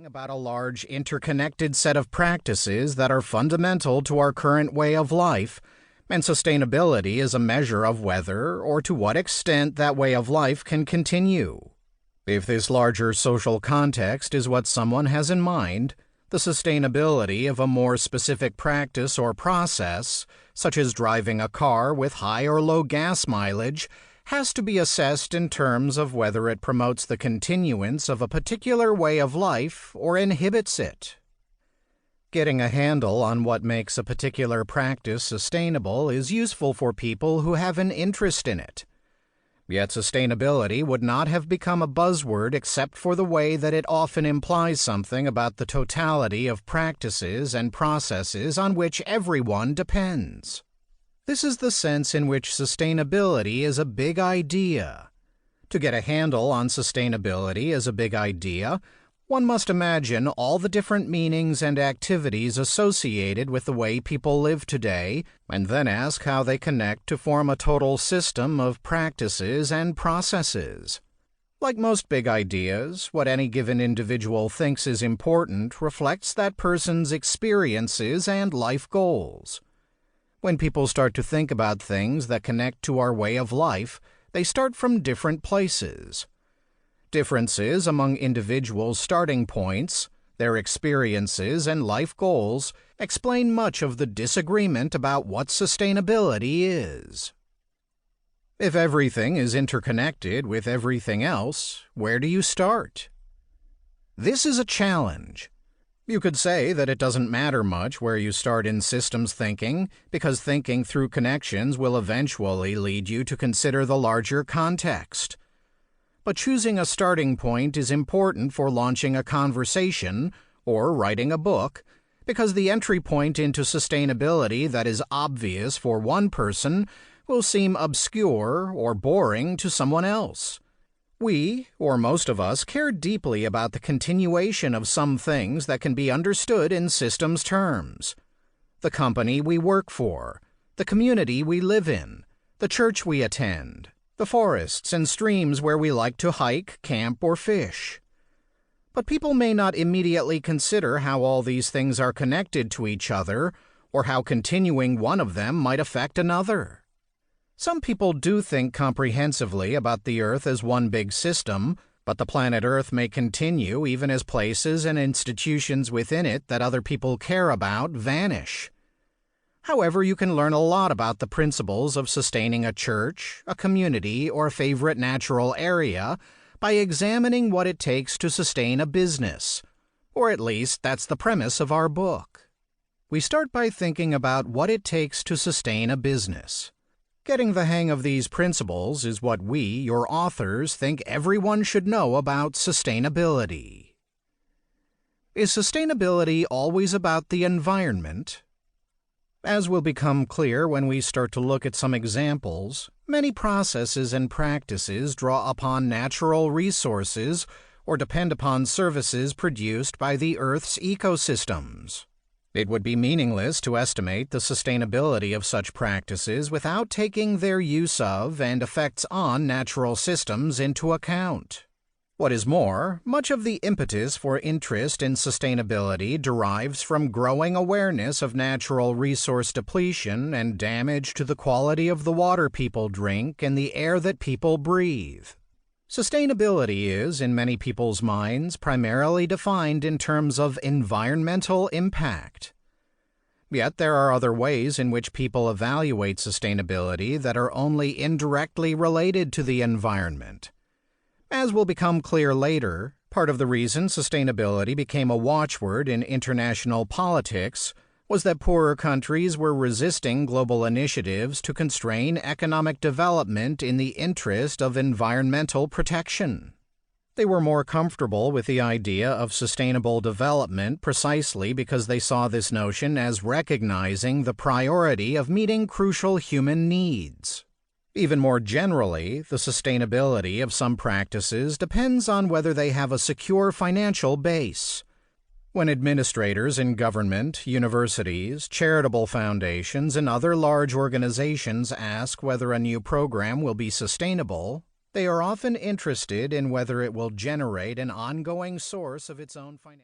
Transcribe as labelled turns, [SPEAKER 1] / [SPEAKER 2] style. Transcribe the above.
[SPEAKER 1] about a large interconnected set of practices that are fundamental to our current way of life, and sustainability is a measure of whether or to what extent that way of life can continue. If this larger social context is what someone has in mind, the sustainability of a more specific practice or process, such as driving a car with high or low gas mileage, has to be assessed in terms of whether it promotes the continuance of a particular way of life or inhibits it. Getting a handle on what makes a particular practice sustainable is useful for people who have an interest in it. Yet sustainability would not have become a buzzword except for the way that it often implies something about the totality of practices and processes on which everyone depends. This is the sense in which sustainability is a big idea. To get a handle on sustainability as a big idea, one must imagine all the different meanings and activities associated with the way people live today, and then ask how they connect to form a total system of practices and processes. Like most big ideas, what any given individual thinks is important reflects that person's experiences and life goals. When people start to think about things that connect to our way of life, they start from different places. Differences among individuals' starting points, their experiences and life goals explain much of the disagreement about what sustainability is. If everything is interconnected with everything else, where do you start? This is a challenge. You could say that it doesn't matter much where you start in systems thinking, because thinking through connections will eventually lead you to consider the larger context. But choosing a starting point is important for launching a conversation or writing a book, because the entry point into sustainability that is obvious for one person will seem obscure or boring to someone else. We, or most of us, care deeply about the continuation of some things that can be understood in systems terms. The company we work for, the community we live in, the church we attend, the forests and streams where we like to hike, camp, or fish. But people may not immediately consider how all these things are connected to each other, or how continuing one of them might affect another. Some people do think comprehensively about the Earth as one big system, but the planet Earth may continue even as places and institutions within it that other people care about vanish. However, you can learn a lot about the principles of sustaining a church, a community, or a favorite natural area by examining what it takes to sustain a business. Or at least, that's the premise of our book. We start by thinking about what it takes to sustain a business. Getting the hang of these principles is what we, your authors, think everyone should know about sustainability. Is sustainability always about the environment? As will become clear when we start to look at some examples, many processes and practices draw upon natural resources or depend upon services produced by the Earth's ecosystems. It would be meaningless to estimate the sustainability of such practices without taking their use of and effects on natural systems into account. What is more, much of the impetus for interest in sustainability derives from growing awareness of natural resource depletion and damage to the quality of the water people drink and the air that people breathe. Sustainability is, in many people's minds, primarily defined in terms of environmental impact. Yet there are other ways in which people evaluate sustainability that are only indirectly related to the environment. As will become clear later, part of the reason sustainability became a watchword in international politics was that poorer countries were resisting global initiatives to constrain economic development in the interest of environmental protection. They were more comfortable with the idea of sustainable development precisely because they saw this notion as recognizing the priority of meeting crucial human needs. Even more generally, the sustainability of some practices depends on whether they have a secure financial base. When administrators in government, universities, charitable foundations, and other large organizations ask whether a new program will be sustainable, they are often interested in whether it will generate an ongoing source of its own financial